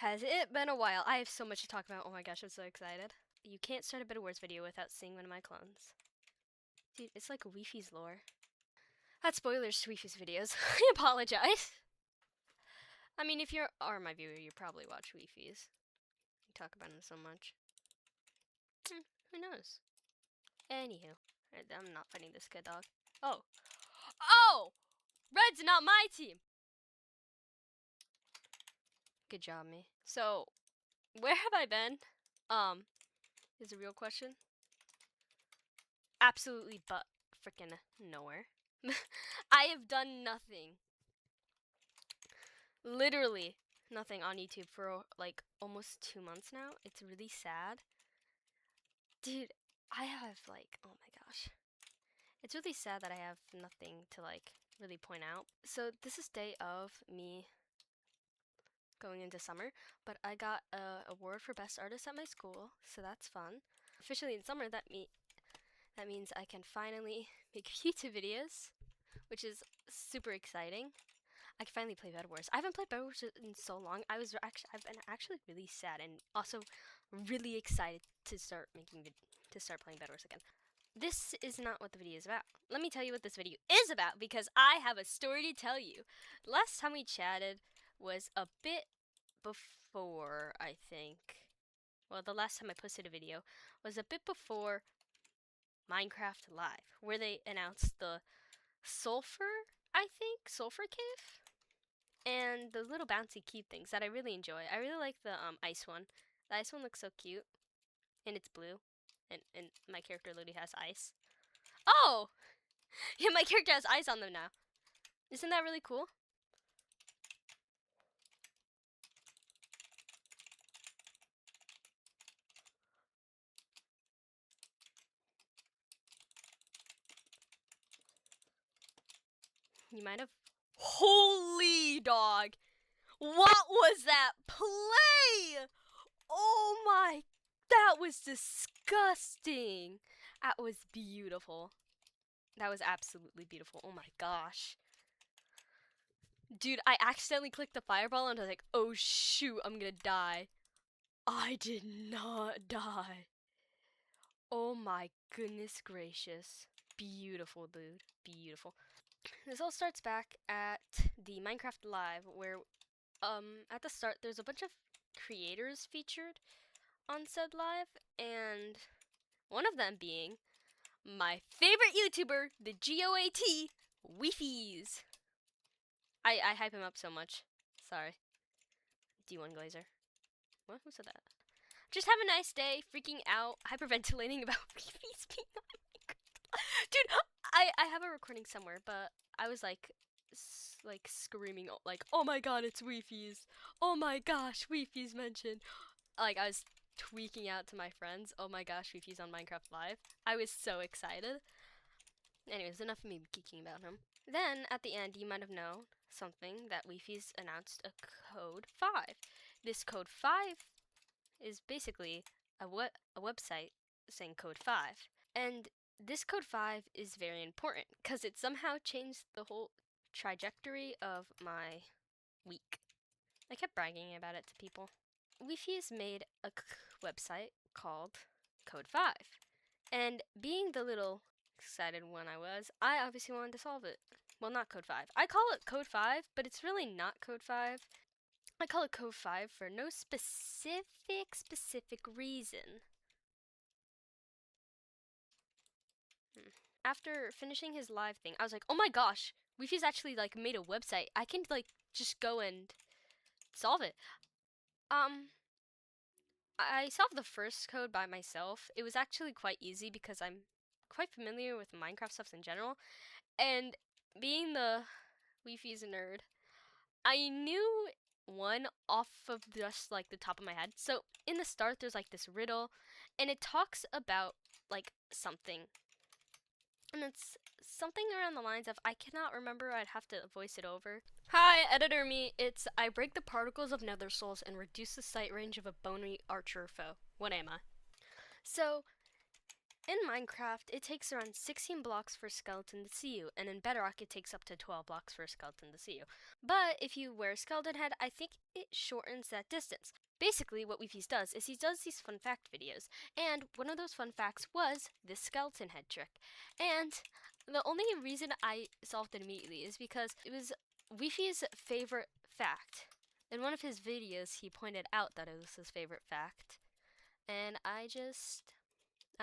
Has it been a while? I have so much to talk about. Oh my gosh, I'm so excited. You can't start a Bed Wars video without seeing one of my clones. Dude, it's like Weefy's lore. That's spoilers to Weefy's videos. I apologize. I mean, if you are my viewer, you probably watch Weefy's. You talk about him so much. Who knows? Anywho, I'm not fighting this kid dog. Oh. Oh! Red's not my team! Good job, me. So, where have I been? Is a real question. Absolutely but freaking nowhere. I have done nothing. Literally nothing on YouTube for like almost 2 months now. It's really sad. Dude, I have like, oh my gosh. It's really sad that I have nothing to like really point out. So this is day of me going into summer, but I got a award for best artist at my school, so that's fun. Officially in summer, that means I can finally make YouTube videos, which is super exciting. I can finally play Bed Wars. I haven't played Bed Wars in so long. I've been actually really sad and also really excited to start playing Bed Wars again. This is not what the video is about. Let me tell you what this video is about because I have a story to tell you. Last time we chatted was a bit before, I think. Well, the last time I posted a video was a bit before Minecraft Live, where they announced the Sulfur Cave, and the little bouncy cube things that I really enjoy. I really like the ice one. The ice one looks so cute, and it's blue, and my character literally has ice. Oh, yeah, my character has ice on them now. Isn't that really cool? You might have. Holy dog! What was that play? Oh my, that was disgusting. That was beautiful. That was absolutely beautiful. Oh my gosh. Dude, I accidentally clicked the fireball and I was like, oh shoot, I'm gonna die. I did not die. Oh my goodness gracious. Beautiful, dude. Beautiful. This all starts back at the Minecraft Live where at the start there's a bunch of creators featured on said live, and one of them being my favorite YouTuber, the GOAT, Weefy's. I hype him up so much. Sorry. D1 Glazer. What? Who said that? Just have a nice day, freaking out, hyperventilating about Weefy's being on Minecraft. Dude, I have a recording somewhere, but I was like screaming like, oh my god, it's Weefy's. Oh my gosh, Weefy's mentioned. Like, I was tweaking out to my friends, oh my gosh, Weefy's on Minecraft Live. I was so excited. Anyways, enough of me geeking about him. Then, at the end, you might have known something that Weefy's announced a Code 5. This Code 5 is basically a website saying Code 5. And this Code 5 is very important because it somehow changed the whole trajectory of my week. I kept bragging about it to people. Weefy's made a website called Code 5. And being the little excited one I was, I obviously wanted to solve it. Well, not Code 5. I call it Code 5, but it's really not Code 5. I call it Code 5 for no specific reason. After finishing his live thing, I was like, oh my gosh, Weefy's actually like made a website. I can like just go and solve it. I solved the first code by myself. It was actually quite easy because I'm quite familiar with Minecraft stuff in general. And being the Weefy's nerd, I knew one off of just like the top of my head. So in the start, there's like this riddle, and it talks about like something. And it's something around the lines of, I cannot remember, I'd have to voice it over. Hi, editor me. It's, I break the particles of nether souls and reduce the sight range of a bony archer foe. What am I? So, In Minecraft, it takes around 16 blocks for a skeleton to see you, and in Bedrock, it takes up to 12 blocks for a skeleton to see you. But if you wear a skeleton head, I think it shortens that distance. Basically, what Weefies does is he does these fun fact videos, and one of those fun facts was this skeleton head trick. And the only reason I solved it immediately is because it was Weefies' favorite fact. In one of his videos, he pointed out that it was his favorite fact, and I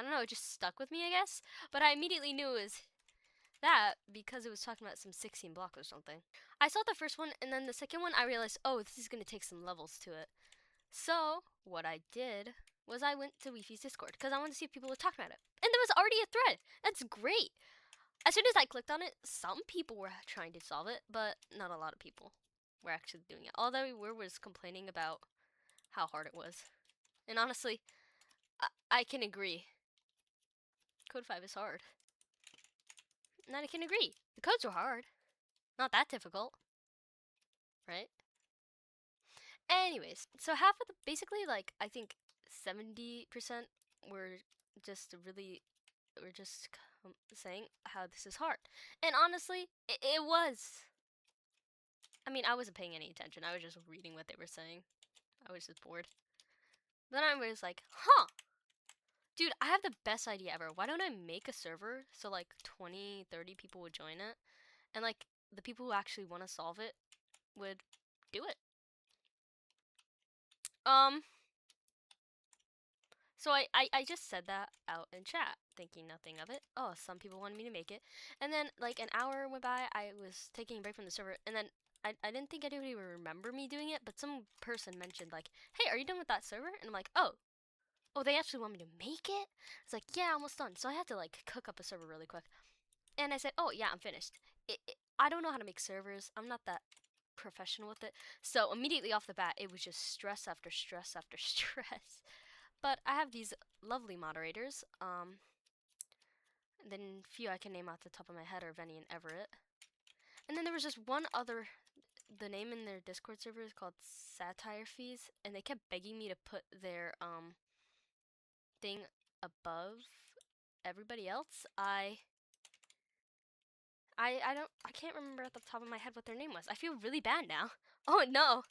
don't know, it just stuck with me, I guess. But I immediately knew it was that because it was talking about some 16 block or something. I saw the first one, and then the second one, I realized, oh, this is going to take some levels to it. So, what I did was I went to Weefies Discord because I wanted to see if people were talking about it. And there was already a thread. That's great. As soon as I clicked on it, some people were trying to solve it, but not a lot of people were actually doing it. All they were was complaining about how hard it was. And honestly, I can agree. Code 5 is hard. And I can agree. The codes were hard. Not that difficult. Right? Anyways, so half of the, basically, like, I think 70% were just saying how this is hard. And honestly, it was. I mean, I wasn't paying any attention. I was just reading what they were saying. I was just bored. Then I was like, huh. Dude, I have the best idea ever. Why don't I make a server so like 20, 30 people would join it? And like the people who actually want to solve it would do it. So I just said that out in chat, thinking nothing of it. Oh, some people wanted me to make it. And then like an hour went by, I was taking a break from the server, and then I didn't think anybody would remember me doing it, but some person mentioned like, hey, are you done with that server? And I'm like, oh, they actually want me to make it? It's like, yeah, almost done. So I had to like cook up a server really quick. And I said, oh yeah, I'm finished. I don't know how to make servers. I'm not that professional with it. So immediately off the bat, it was just stress after stress after stress. But I have these lovely moderators. And then few I can name off the top of my head are Venny and Everett. And then there was just one other. The name in their Discord server is called Satire Fees, and they kept begging me to put their thing above everybody else. I can't remember at the top of my head what their name was. I feel really bad now. Oh no,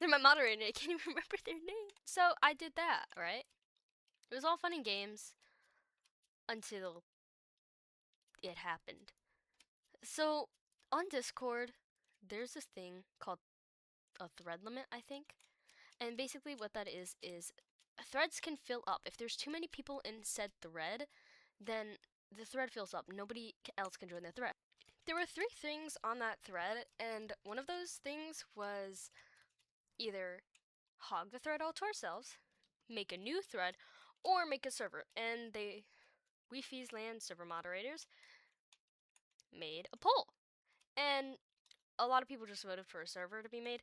they're my moderator. I can't even remember their name. So I did that, right? It was all fun and games until it happened. So on Discord, there's this thing called a thread limit, I think. And basically what that is threads can fill up. If there's too many people in said thread, then the thread fills up. Nobody else can join the thread. There were 3 things on that thread, and one of those things was either hog the thread all to ourselves, make a new thread, or make a server. And they, Weefies Land server moderators, made a poll. And a lot of people just voted for a server to be made.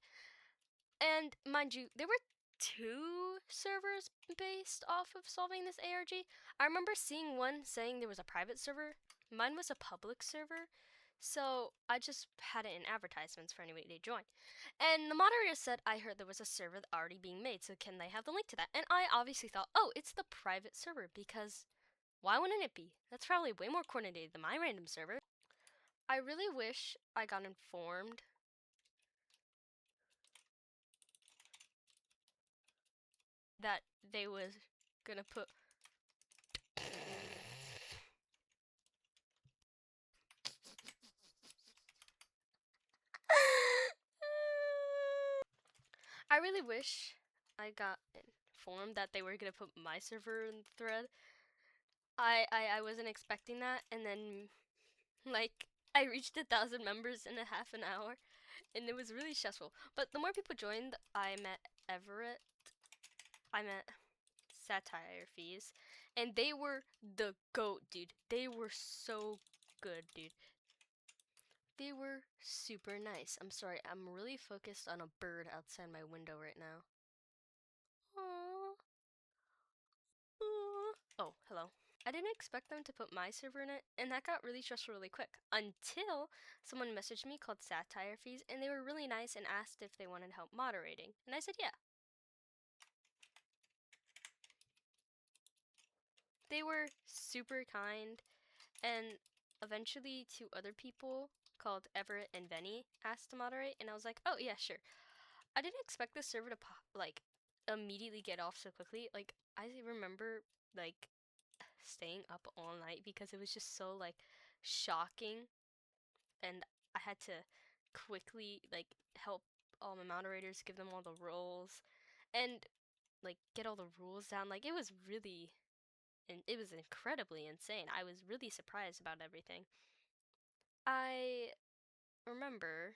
And mind you, there were 2 servers based off of solving this ARG. I remember seeing one saying there was a private server. Mine was a public server. So I just had it in advertisements for anybody to join. And the moderator said, I heard there was a server already being made, so can they have the link to that? And I obviously thought, oh, it's the private server, because why wouldn't it be? That's probably way more coordinated than my random server. I really wish I got informed that they was gonna put I really wish I got informed that they were gonna put my server in the thread. I wasn't expecting that, and then like I reached 1,000 members in a half an hour, and it was really stressful. But the more people joined, I met Everett, I met Satire Fees, and they were the GOAT, dude. They were so good, dude. They were super nice. I'm sorry, I'm really focused on a bird outside my window right now. Aww. Aww. Oh, hello. I didn't expect them to put my server in it, and that got really stressful really quick. Until someone messaged me called Satire Fees, and they were really nice and asked if they wanted help moderating. And I said yeah. they were super kind, and eventually 2 other people called Everett and Benny asked to moderate, and I was like, oh yeah, sure. I didn't expect the server to like immediately get off so quickly. Like I remember like staying up all night because it was just so like shocking, and I had to quickly like help all my moderators, give them all the roles, and like get all the rules down. Like it was really, and it was incredibly insane. I was really surprised about everything. I remember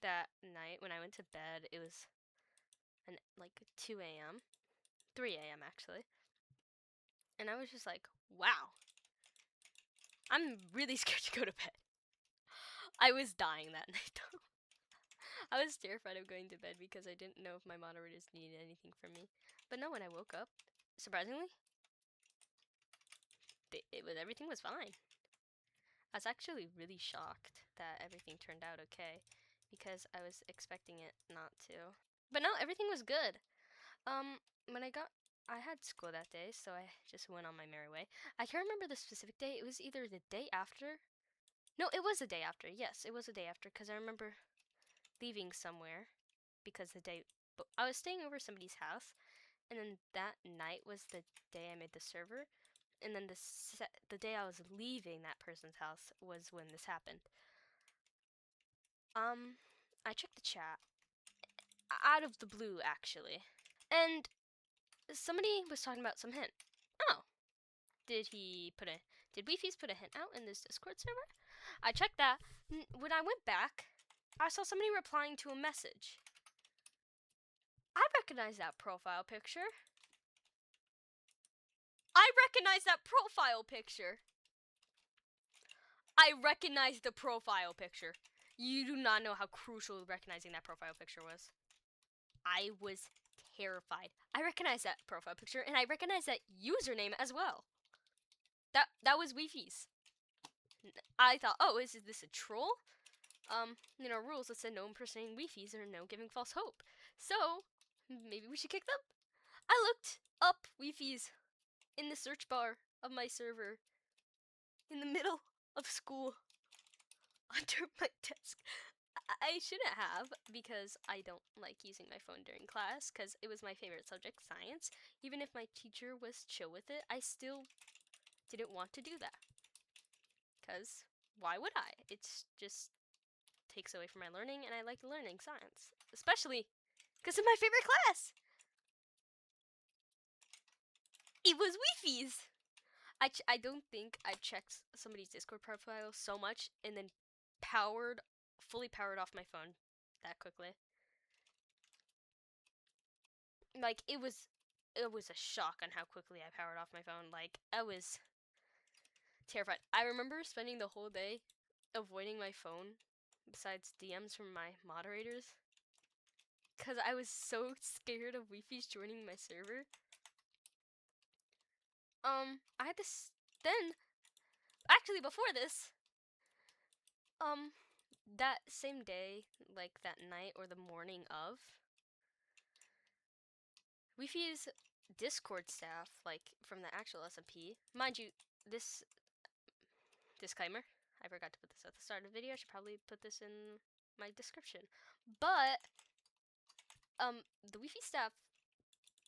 that night when I went to bed, it was like 2 a.m., 3 a.m. actually, and I was just like, wow, I'm really scared to go to bed. I was dying that night though. I was terrified of going to bed because I didn't know if my moderators needed anything from me. But no, when I woke up, surprisingly, everything was fine. I was actually really shocked that everything turned out okay because I was expecting it not to. But no, everything was good. When I had school that day, so I just went on my merry way. I can't remember the specific day. It was either the day after. No, it was the day after. Yes, it was the day after because I remember leaving somewhere because I was staying over somebody's house, and then that night was the day I made the server, and then the day I was leaving that person's house was when this happened. I checked the chat out of the blue actually, and somebody was talking about some hint. Oh, did Weefies put a hint out in this Discord server? I checked that. When I went back, I saw somebody replying to a message. I recognize that profile picture. I recognize that profile picture. I recognize the profile picture. You do not know how crucial recognizing that profile picture was. I was terrified. I recognize that profile picture, and I recognize that username as well. That was Weefies. I thought, oh, is this a troll? Rules that said no impersonating Weefies or no giving false hope. So, maybe we should kick them? I looked up Weefies in the search bar of my server in the middle of school under my desk. I shouldn't have because I don't like using my phone during class because it was my favorite subject, science. Even if my teacher was chill with it, I still didn't want to do that. Because why would I? It's just takes away from my learning, and I like learning science. Especially because it's my favorite class. It was Weefies. I don't think I checked somebody's Discord profile so much and then fully powered off my phone that quickly. Like it was a shock on how quickly I powered off my phone. Like I was terrified. I remember spending the whole day avoiding my phone besides DMs from my moderators because I was so scared of Weefies joining my server. I had this then. Actually, before this, that same day, like that night or the morning of, Weefies Discord staff, like from the actual SMP, mind you, this disclaimer, I forgot to put this at the start of the video. I should probably put this in my description. But the Wi-Fi staff,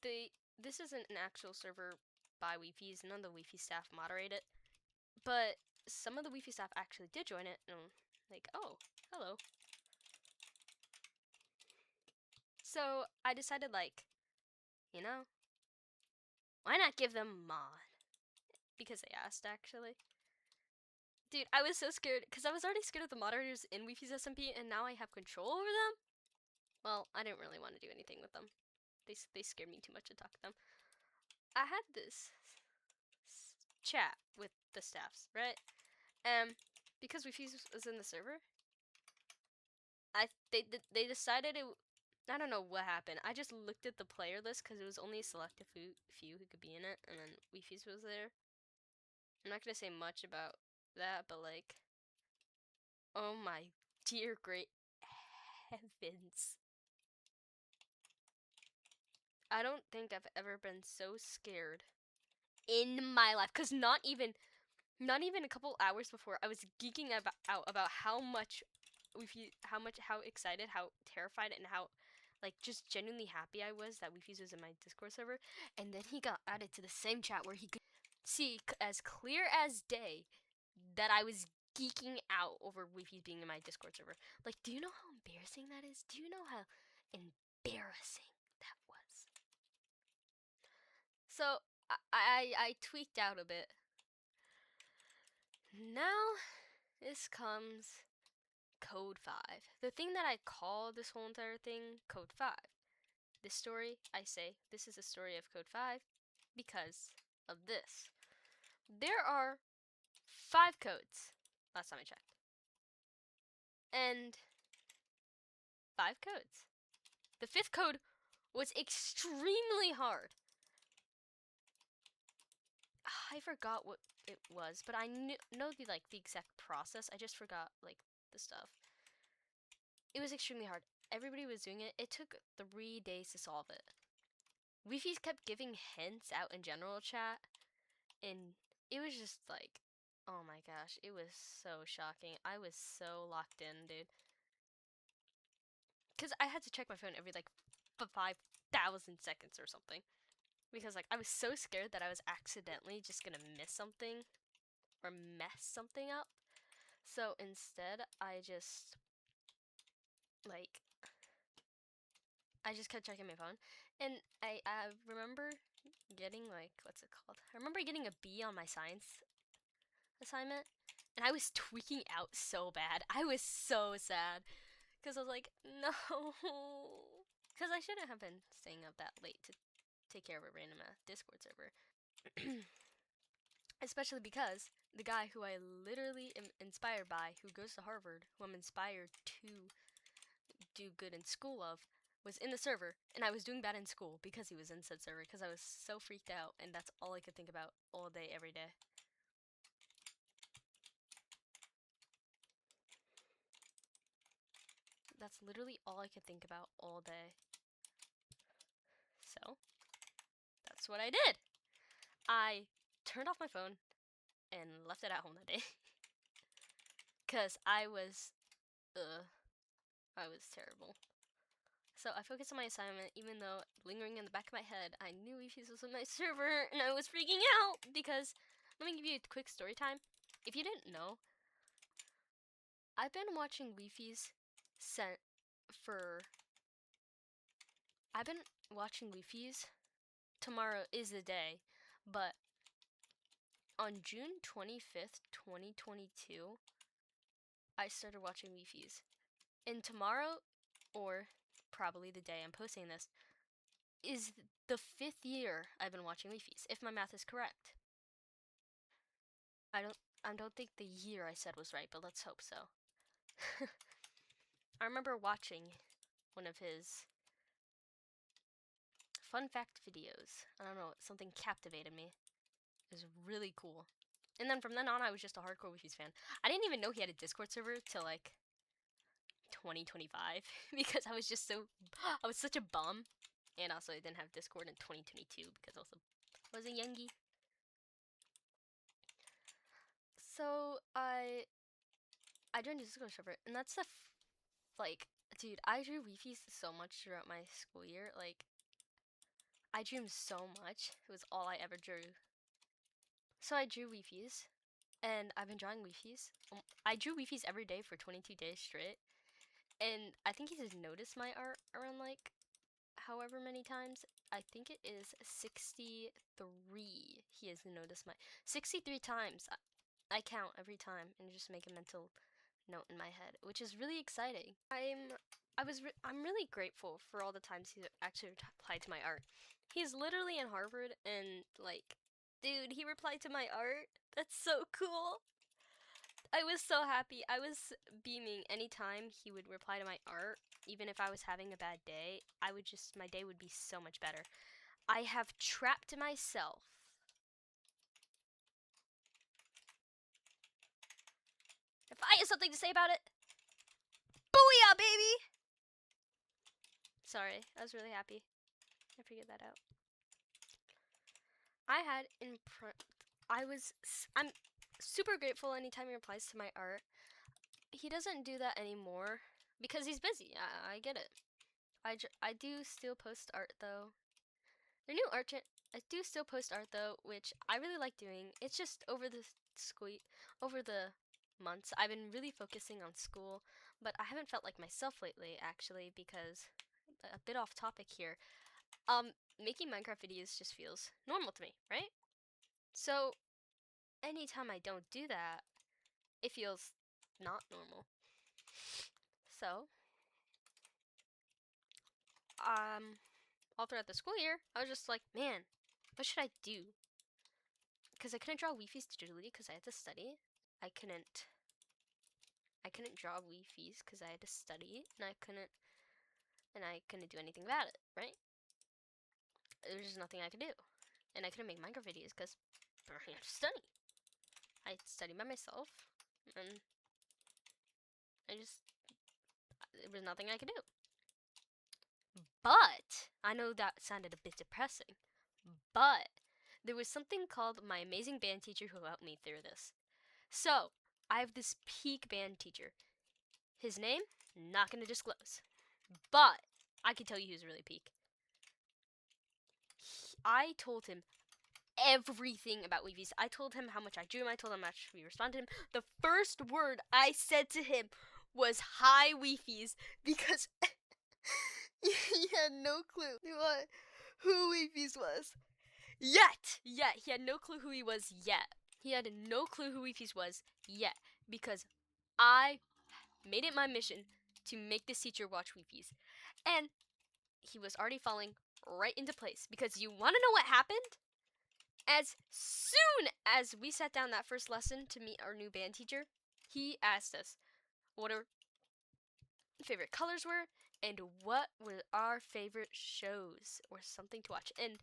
this isn't an actual server by Wi-Fi's. None of the Wi-Fi staff moderate it, but some of the Wi-Fi staff actually did join it, and like, oh, hello. So I decided, like, why not give them mod? Because they asked, actually. Dude, I was so scared, because I was already scared of the moderators in Wi-Fi's SMP, and now I have control over them? Well, I didn't really want to do anything with them. They scared me too much to talk to them. I had this chat with the staffs, right? Because Wi-Fi was in the server, they decided it. I don't know what happened. I just looked at the player list because it was only a selective few who could be in it, and then Wi-Fi's was there. I'm not gonna say much about that, but like, oh my dear great heavens. I don't think I've ever been so scared in my life. Cause not even a couple hours before, I was geeking out about how excited, how terrified, and how like just genuinely happy I was that Wi-Fi's was in my Discord server. And then he got added to the same chat where he could see as clear as day that I was geeking out over Wi-Fi being in my Discord server. Like, do you know how embarrassing that is? Do you know how embarrassing that was? So I tweaked out a bit. Now this comes Code 5. The thing that I call this whole entire thing Code 5. This story, I say, this is a story of Code 5 because of this. There are 5 codes, last time I checked. And 5 codes. The 5th code was extremely hard. I forgot what it was, but I know the exact process. I just forgot the stuff. It was extremely hard. Everybody was doing it. It took 3 days to solve it. Wi-Fi's kept giving hints out in general chat, and it was just like, oh my gosh, it was so shocking. I was so locked in, dude. Because I had to check my phone every 5,000 seconds or something. Because I was so scared that I was accidentally just gonna miss something or mess something up. So instead, I just kept checking my phone, and I remember getting what's it called? I remember getting a B on my science assignment, and I was tweaking out so bad. I was so sad because I was like, no, because I shouldn't have been staying up that late to take care of a random Discord server. Especially because the guy who I literally am inspired by, who goes to Harvard, who I'm inspired to do good in school of, was in the server, and I was doing bad in school because he was in said server, because I was so freaked out, and that's all I could think about all day, every day. That's literally all I could think about all day. So, that's what I did. I turned off my phone and left it at home that day. Because I was terrible. So I focused on my assignment, even though lingering in the back of my head, I knew Wi-Fi was on my server, and I was freaking out because, let me give you a quick story time. If you didn't know, I've been watching Wi-Fi's Tomorrow is the day, but on June 25th, 2022, I started watching Wi-Fi's. And tomorrow, or probably the day I'm posting this, is the 5th year I've been watching Wi-Fi's, if my math is correct. I don't think the year I said was right, but let's hope so. I remember watching one of his fun fact videos. I don't know, something captivated me. It was really cool. And then from then on, I was just a hardcore Wi-Fi's fan. I didn't even know he had a Discord server till 2025 because I was such a bum. And also, I didn't have Discord in 2022 because I was a youngie. So I joined a Discord server, and that's dude, I drew Wi-Fi's so much throughout my school year. I drew him so much. It was all I ever drew. So I drew Wi-Fi's, and I've been drawing Wi-Fi's. I drew Wi-Fi's every day for 22 days straight, and I think he's noticed my art around however many times. I think it is 63. He has noticed my 63 times. I count every time and just make a mental note in my head, which is really exciting. I'm really grateful for all the times he actually replied to my art. He's literally in Harvard, and dude, he replied to my art. That's so cool. I was so happy. I was beaming anytime he would reply to my art. Even if I was having a bad day, my day would be so much better. I have trapped myself. If I have something to say about it, booyah, baby! Sorry, I was really happy. I figured that out. I had I'm super grateful anytime he replies to my art. He doesn't do that anymore because he's busy. I get it. I do still post art though. The new art I do still post art though, which I really like doing. It's just over the months I've been really focusing on school, but I haven't felt like myself lately actually because a bit off topic here. Making Minecraft videos just feels normal to me, right? So anytime I don't do that, it feels not normal. So, all throughout the school year, I was just like, man, what should I do? Because I couldn't draw Weefies digitally because I had to study. I couldn't draw Weefies because I had to study, and I couldn't do anything about it, right? There was just nothing I could do, and I couldn't make Minecraft videos because I had to study. I studied by myself, and there was nothing I could do. But I know that sounded a bit depressing, but there was something called my amazing band teacher who helped me through this. So, I have this peak band teacher. His name, not gonna disclose. But, I can tell you he was really peak. I told him everything about Weefies. I told him how much I drew him. I told him how much we responded to him. The first word I said to him was "Hi, Weefies," because he had no clue who Weefies was. Yet, he had no clue who he was yet. He had no clue who Weefies was yet because I made it my mission to make this teacher watch Weefies. And he was already falling right into place because you want to know what happened? As soon as we sat down that first lesson to meet our new band teacher, he asked us what our favorite colors were and what were our favorite shows or something to watch. And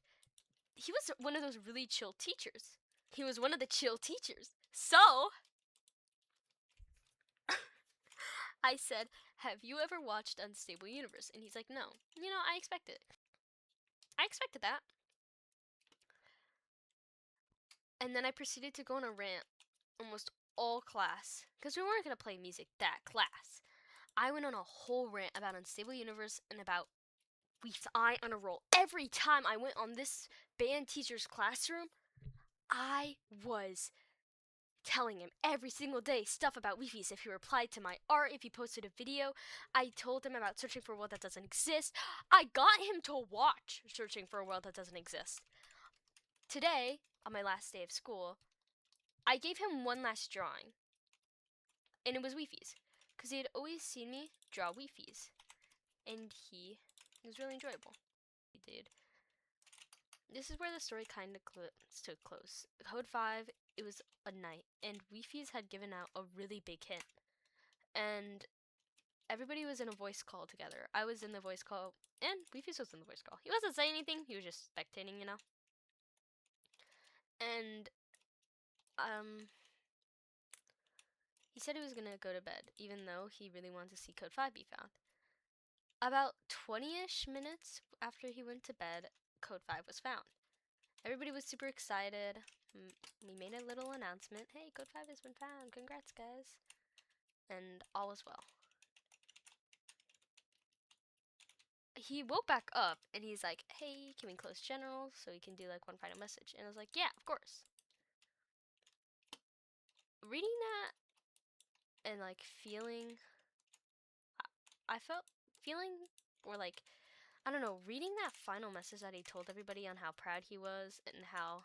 he was one of those really chill teachers. He was one of the chill teachers. So, I said, have you ever watched Unstable Universe? And he's like, no. You know, I expected it. I expected that. And then I proceeded to go on a rant almost all class. Because we weren't going to play music that class. I went on a whole rant about Unstable Universe and about Weef's Eye on a Roll. Every time I went on this band teacher's classroom, I was telling him every single day stuff about Weefies. If he replied to my art, if he posted a video, I told him about Searching for a World That Doesn't Exist. I got him to watch Searching for a World That Doesn't Exist. Today, on my last day of school, I gave him one last drawing, and it was Weefies, because he had always seen me draw Weefies, and it was really enjoyable. He did. This is where the story kind of stood close. Code 5, it was a night, and Weefies had given out a really big hint. And everybody was in a voice call together. I was in the voice call, and Weefies was in the voice call. He wasn't saying anything, he was just spectating, you know? And, he said he was gonna go to bed, even though he really wanted to see Code 5 be found. About 20-ish minutes after he went to bed, Code 5 was found. Everybody was super excited. We made a little announcement. Hey, Code 5 has been found. Congrats, guys. And all was well. He woke back up and he's like, hey, can we close general so we can do like one final message? And I was like, yeah, of course. Reading that and like feeling, I don't know, reading that final message that he told everybody on how proud he was and how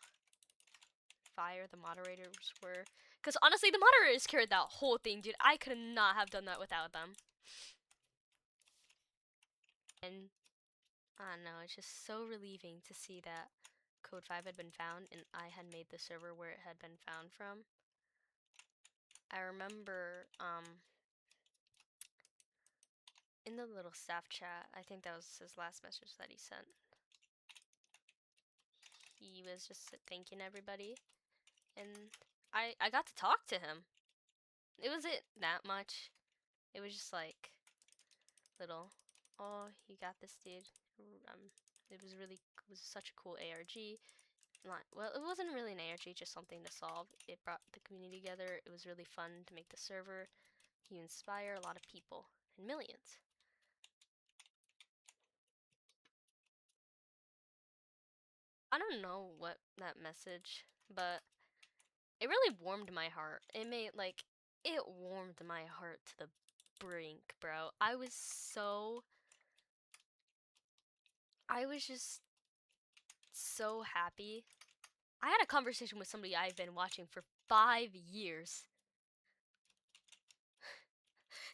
fire the moderators were. Because honestly, the moderators carried that whole thing, dude. I could not have done that without them. And I don't know, it's just so relieving to see that Code 5 had been found and I had made the server where it had been found from. I remember, in the little staff chat, I think that was his last message that he sent. He was just thanking everybody, and I got to talk to him. It wasn't that much. It was just like little, oh, you got this, dude. It was such a cool ARG. not well, it wasn't really an ARG, just something to solve. It brought the community together. It was really fun to make the server. You inspire a lot of people and millions. I don't know what that message, but it really warmed my heart. It warmed my heart to the brink, bro. I was just so happy. I had a conversation with somebody I've been watching for 5 years.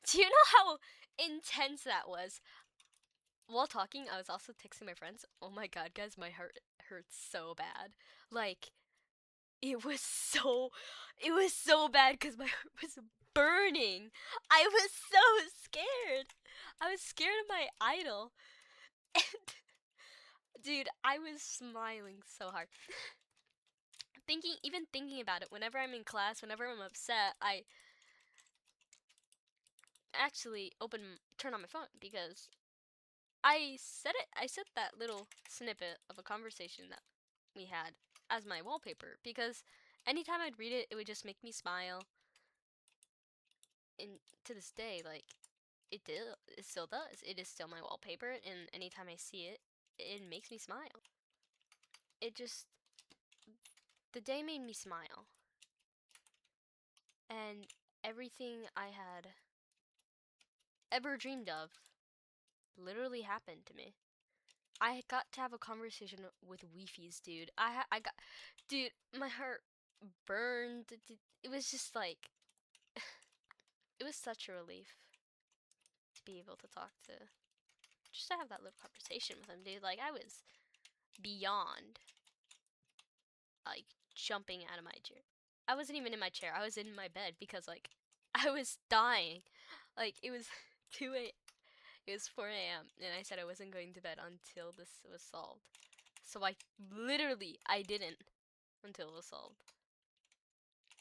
Do you know how intense that was? While talking, I was also texting my friends. Oh my god, guys, my heart hurts so bad. Like, it was so it was so bad because my heart was burning. I was so scared. I was scared of my idol. And dude, I was smiling so hard. Even thinking about it, whenever I'm in class, whenever I'm upset, I actually turn on my phone because I set that little snippet of a conversation that we had as my wallpaper because anytime I'd read it, it would just make me smile. And to this day, like, it still does. It is still my wallpaper, and anytime I see it, it makes me smile. It just, the day made me smile. And everything I had ever dreamed of literally happened to me. I got to have a conversation with Weefies, dude. Dude, my heart burned. It was just like, it was such a relief to be able to talk to, just to have that little conversation with him, dude. Like, I was beyond, like, jumping out of my chair. I wasn't even in my chair. I was in my bed because, like, I was dying. Like, it was 2 a. It was 4 a.m. and I said I wasn't going to bed until this was solved. So I didn't until it was solved.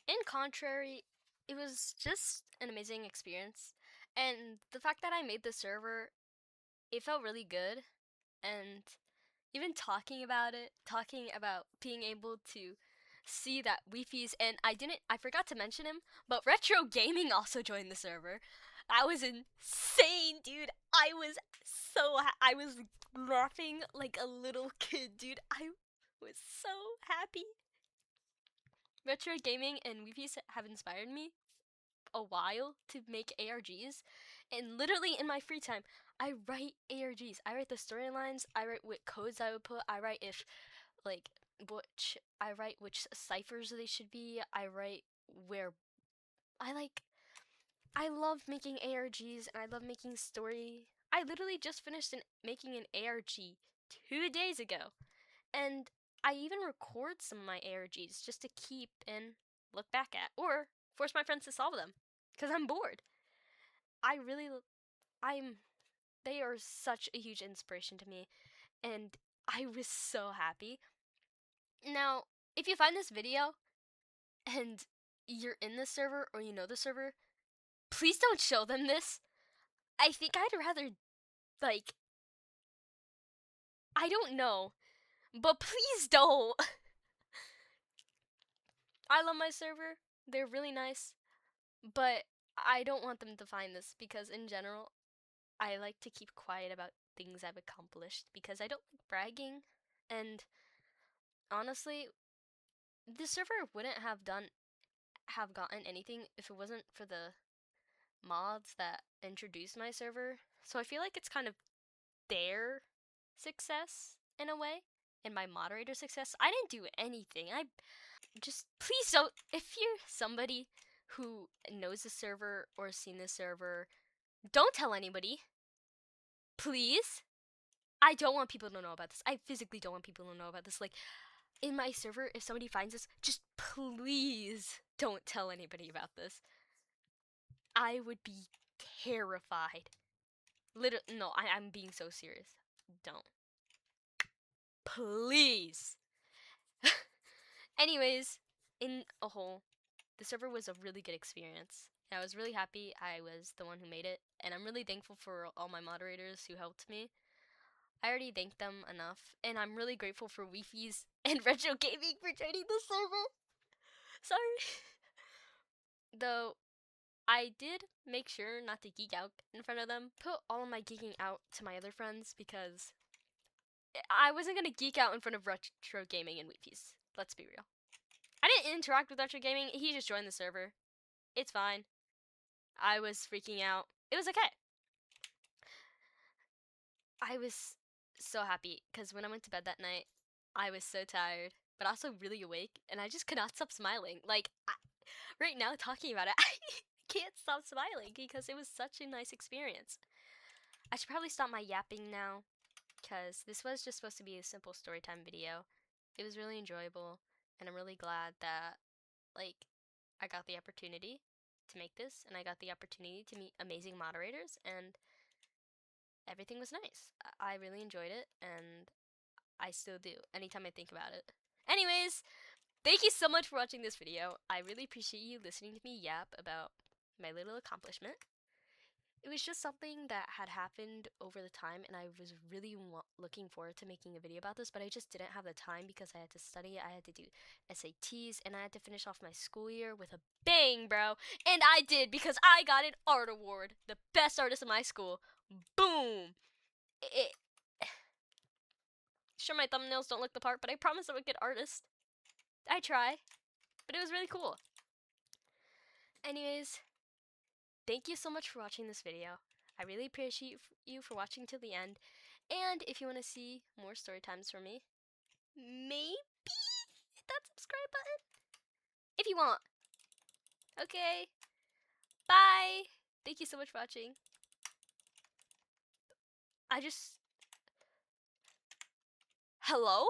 In contrary, it was just an amazing experience. And the fact that I made the server, it felt really good. And even talking about it, talking about being able to see that Weefies, and I forgot to mention him, but Retro Gaming also joined the server. I was insane, dude. I was laughing like a little kid, dude. I was so happy. Retro Gaming and Weepies have inspired me a while to make ARGs, and literally in my free time, I write ARGs. I write the storylines. I write what codes I would put. I write which ciphers they should be. I write where I like. I love making ARGs and I love making story. I literally just finished making an ARG 2 days ago, and I even record some of my ARGs just to keep and look back at, or force my friends to solve them, because I'm bored. I really, I'm, they are such a huge inspiration to me, and I was so happy. Now, if you find this video and you're in the server or you know the server, please don't show them this. I think I'd rather, like, I don't know, but please don't. I love my server. They're really nice. But I don't want them to find this because, in general, I like to keep quiet about things I've accomplished because I don't like bragging. And honestly, the server wouldn't have gotten anything if it wasn't for the mods that introduced my server. So I feel like it's kind of their success in a way, and my moderator success. I didn't do anything. I just, please don't. If you're somebody who knows the server or seen the server, don't tell anybody. Please. I don't want people to know about this. I physically don't want people to know about this. Like, in my server, if somebody finds this, just please don't tell anybody about this. I would be terrified. No, I'm being so serious. Don't. Please. Anyways, in a whole, the server was a really good experience. I was really happy I was the one who made it, and I'm really thankful for all my moderators who helped me. I already thanked them enough, and I'm really grateful for Weefies and Retro Gaming for joining the server. Sorry. Though, I did make sure not to geek out in front of them. Put all of my geeking out to my other friends because I wasn't gonna geek out in front of Retro Gaming and Weepies. Let's be real. I didn't interact with Retro Gaming. He just joined the server. It's fine. I was freaking out. It was okay. I was so happy because when I went to bed that night, I was so tired, but also really awake, and I just could not stop smiling. Like, right now, talking about it, I can't stop smiling because it was such a nice experience. I should probably stop my yapping now because this was just supposed to be a simple storytime video. It was really enjoyable, and I'm really glad that, like, I got the opportunity to make this, and I got the opportunity to meet amazing moderators, and everything was nice. I really enjoyed it, and I still do anytime I think about it. Anyways, thank you so much for watching this video. I really appreciate you listening to me yap about my little accomplishment. It was just something that had happened over the time, and I was really looking forward to making a video about this, but I just didn't have the time because I had to study, I had to do SATs, and I had to finish off my school year with a bang, bro. And I did because I got an art award, the best artist in my school. Boom! Sure, my thumbnails don't look the part, but I promise I'm a good artist. I try, but it was really cool. Anyways, thank you so much for watching this video. I really appreciate you for watching till the end. And if you want to see more story times from me, maybe hit that subscribe button if you want. Okay, bye. Thank you so much for watching. Hello?